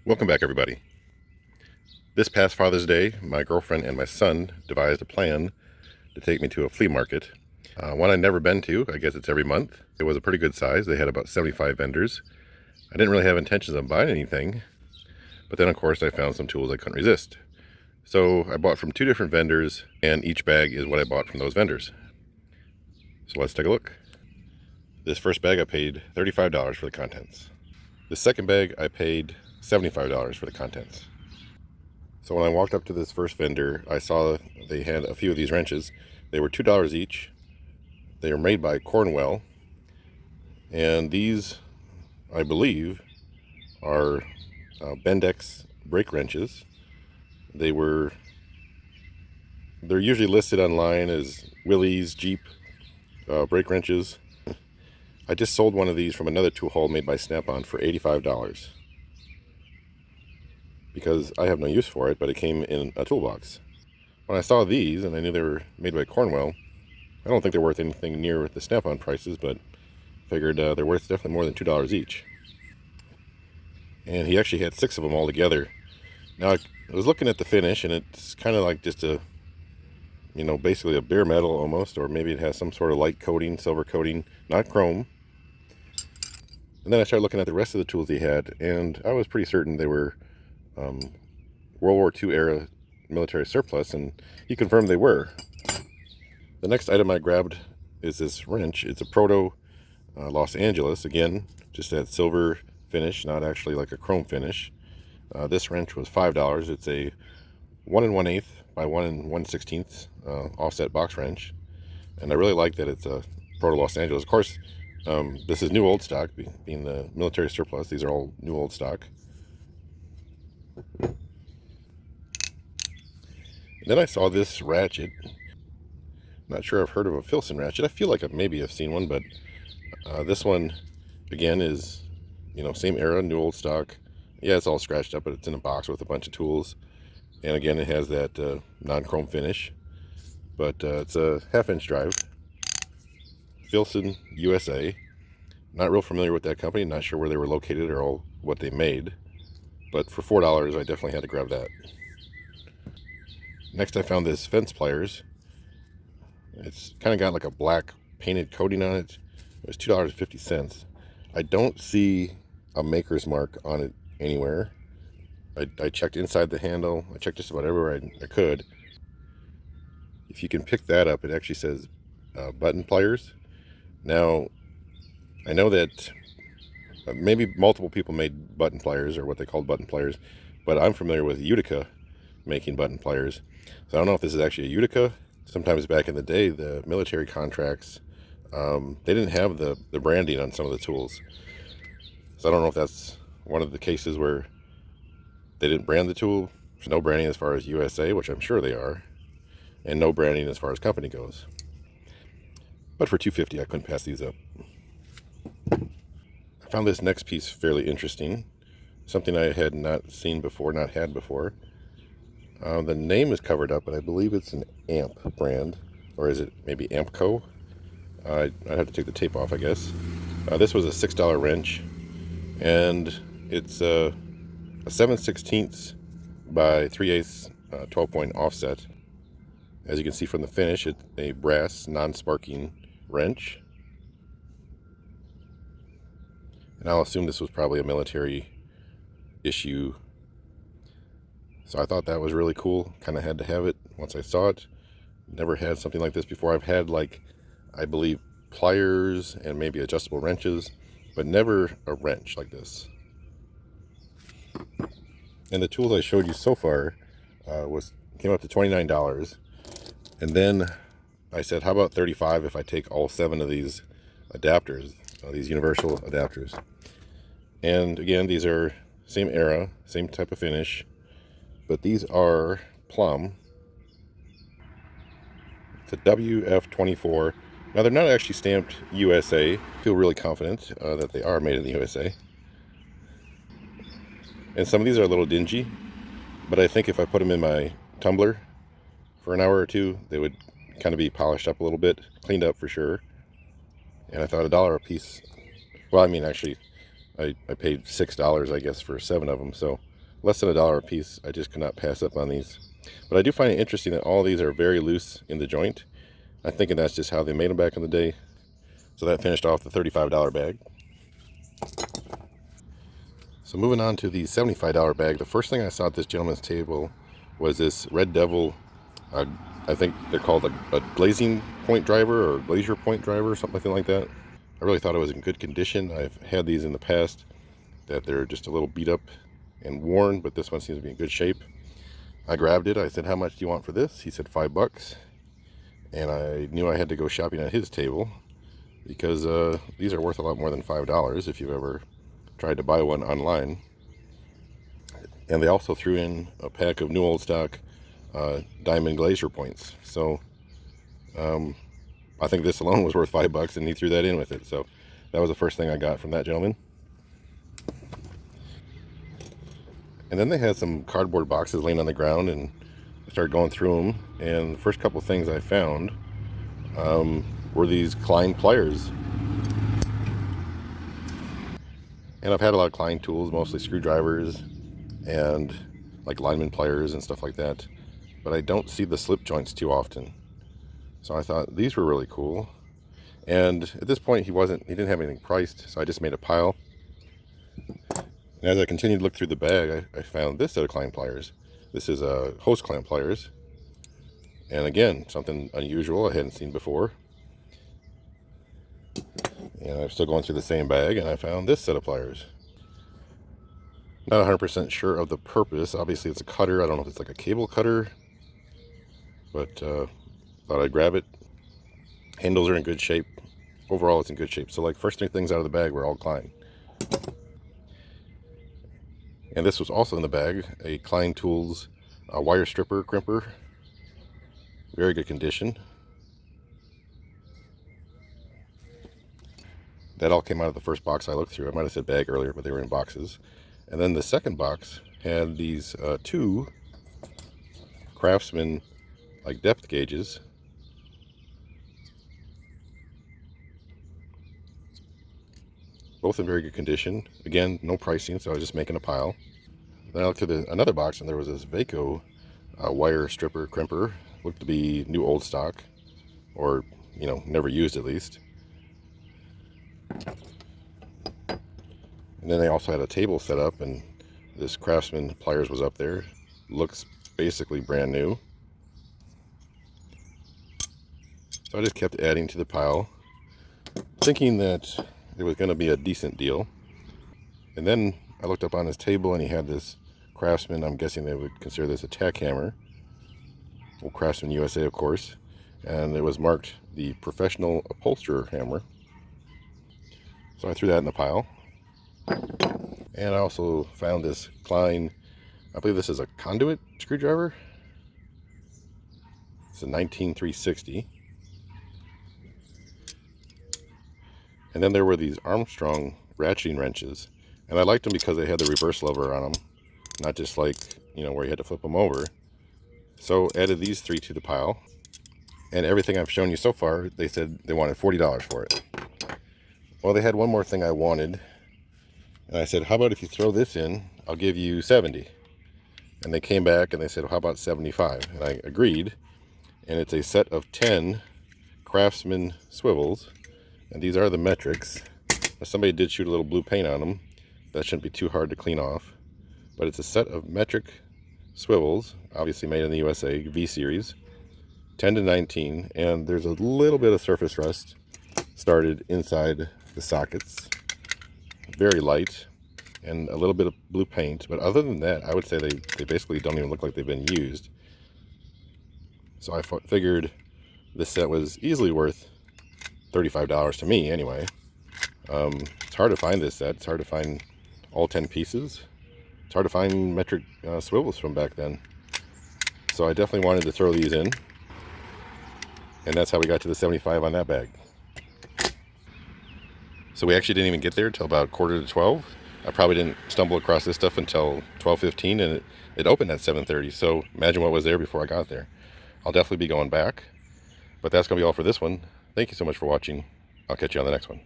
Welcome back, everybody. This past Father's Day, my girlfriend and my son devised a plan to take me to a flea market. One I'd never been to. I guess it's every month. It was a pretty good size. They had about 75 vendors. I didn't really have intentions of buying anything, but then of course I found some tools I couldn't resist. So I bought from two different vendors, and each bag is what I bought from those vendors. So let's take a look. This first bag I paid $35 for the contents. The second bag I paid $75 for the contents. So when I walked up to this first vendor, I saw they had a few of these wrenches. They were $2 each. They are made by Cornwell, and these, I believe, are Bendix brake wrenches. They're usually listed online as Willys, Jeep brake wrenches. I just sold one of these from another tool haul made by Snap-on for $85 because I have no use for it, but it came in a toolbox. When I saw these, and I knew they were made by Cornwell, I don't think they're worth anything near the Snap-on prices, but figured they're worth definitely more than $2 each. And he actually had 6 of them all together. Now, I was looking at the finish, and it's kind of like just a, basically a bare metal almost, or maybe it has some sort of light coating, silver coating, not chrome. And then I started looking at the rest of the tools he had, and I was pretty certain they were World War II era military surplus, and he confirmed they were. The next item I grabbed is this wrench. It's a Proto Los Angeles, again, just that silver finish, not actually like a chrome finish. This wrench was $5. It's a 1 1/8 by 1 1/16 offset box wrench, and I really like that it's a Proto Los Angeles. Of course, this is new old stock, being the military surplus. These are all new old stock. Then I saw this ratchet. Not sure I've heard of a Filson ratchet. I feel like maybe I've seen one, but this one, again, is, same era, new old stock. Yeah, it's all scratched up, but it's in a box with a bunch of tools. And again, it has that non-chrome finish. But it's a 1/2-inch drive. Filson, USA. Not real familiar with that company. Not sure where they were located or what they made. But for $4, I definitely had to grab that. Next, I found this fence pliers. It's kind of got like a black painted coating on it. It was $2.50. I don't see a maker's mark on it anywhere. I checked inside the handle. I checked just about everywhere I could. If you can pick that up, it actually says button pliers. Now, I know that maybe multiple people made button pliers, or what they called button pliers, but I'm familiar with Utica making button pliers. So I don't know if this is actually a Utica. Sometimes back in the day, the military contracts, they didn't have the branding on some of the tools. So I don't know if that's one of the cases where they didn't brand the tool. There's no branding as far as USA, which I'm sure they are, and no branding as far as company goes. But for $2.50, I couldn't pass these up. I found this next piece fairly interesting. Something I had not seen before, not had before. The name is covered up, but I believe it's an Amp brand, or is it maybe Ampco? I'd have to take the tape off, I guess. This was a $6 wrench, and it's a 7/16 by 3/8 12-point offset. As you can see from the finish, it's a brass non-sparking wrench. And I'll assume this was probably a military issue. So I thought that was really cool. Kind of had to have it once I saw it. Never had something like this before. I've had, like, I believe, pliers and maybe adjustable wrenches, but never a wrench like this. And the tools I showed you so far came up to $29. And then I said, how about $35 if I take all 7 of these adapters, these universal adapters? And again, these are same era, same type of finish, but these are plum. It's a WF24. Now, they're not actually stamped USA. I feel really confident that they are made in the USA. And some of these are a little dingy, but I think if I put them in my tumbler for an hour or two, they would kind of be polished up a little bit, cleaned up for sure. And I thought $1 a piece. Well, I mean, actually, I paid $6, I guess, for 7 of them, so less than $1 a piece. I just could not pass up on these. But I do find it interesting that all these are very loose in the joint. I'm thinking that's just how they made them back in the day. So that finished off the $35 bag. So moving on to the $75 bag, the first thing I saw at this gentleman's table was this Red Devil, I think they're called a glazing point driver or glazier point driver or something like that. I really thought it was in good condition. I've had these in the past that they're just a little beat up and worn, but this one seems to be in good shape. I grabbed it. I said, "How much do you want for this?" He said $5. And I knew I had to go shopping at his table because these are worth a lot more than $5 if you've ever tried to buy one online. And they also threw in a pack of new old stock diamond glazier points. So I think this alone was worth $5, and he threw that in with it. So that was the first thing I got from that gentleman. And then they had some cardboard boxes laying on the ground, and I started going through them. And the first couple things I found were these Klein pliers. And I've had a lot of Klein tools, mostly screwdrivers and like lineman pliers and stuff like that. But I don't see the slip joints too often. So I thought these were really cool. And at this point he didn't have anything priced, so I just made a pile. And as I continued to look through the bag, I found this set of Klein pliers. This is a hose clamp pliers. And again, something unusual I hadn't seen before. And I'm still going through the same bag, and I found this set of pliers. Not 100% sure of the purpose. Obviously it's a cutter. I don't know if it's like a cable cutter, but thought I'd grab it. Handles are in good shape. Overall it's in good shape. So like first three things out of the bag were all Klein. And this was also in the bag, a Klein Tools wire stripper crimper. Very good condition. That all came out of the first box I looked through. I might have said bag earlier, but they were in boxes. And then the second box had these two Craftsman like depth gauges. Both in very good condition. Again, no pricing, so I was just making a pile. Then I looked through another box, and there was this Vaco wire stripper crimper. Looked to be new old stock, or never used at least. And then they also had a table set up, and this Craftsman pliers was up there. Looks basically brand new. So I just kept adding to the pile, thinking that it was going to be a decent deal. And then I looked up on his table, and he had this Craftsman, I'm guessing they would consider this a tack hammer. Well, Craftsman USA, of course. And it was marked the Professional Upholsterer Hammer. So I threw that in the pile. And I also found this Klein, I believe this is a conduit screwdriver. It's a 19360. And then there were these Armstrong ratcheting wrenches. And I liked them because they had the reverse lever on them. Not just like, where you had to flip them over. So added these three to the pile. And everything I've shown you so far, they said they wanted $40 for it. Well, they had one more thing I wanted. And I said, how about if you throw this in, I'll give you $70. And they came back and they said, well, how about $75? And I agreed. And it's a set of 10 Craftsman swivels. And these are the metrics. Now, somebody did shoot a little blue paint on them. That shouldn't be too hard to clean off. But it's a set of metric swivels, obviously made in the USA, V series, 10 to 19. And there's a little bit of surface rust started inside the sockets. Very light. And a little bit of blue paint. But other than that, I would say they basically don't even look like they've been used. So I figured this set was easily worth $35 to me anyway. It's hard to find this set. It's hard to find all 10 pieces. It's hard to find metric swivels from back then. So I definitely wanted to throw these in. And that's how we got to the 75 on that bag. So we actually didn't even get there until about 11:45. I probably didn't stumble across this stuff until 12:15, and it opened at 7:30. So imagine what was there before I got there. I'll definitely be going back. But that's going to be all for this one. Thank you so much for watching. I'll catch you on the next one.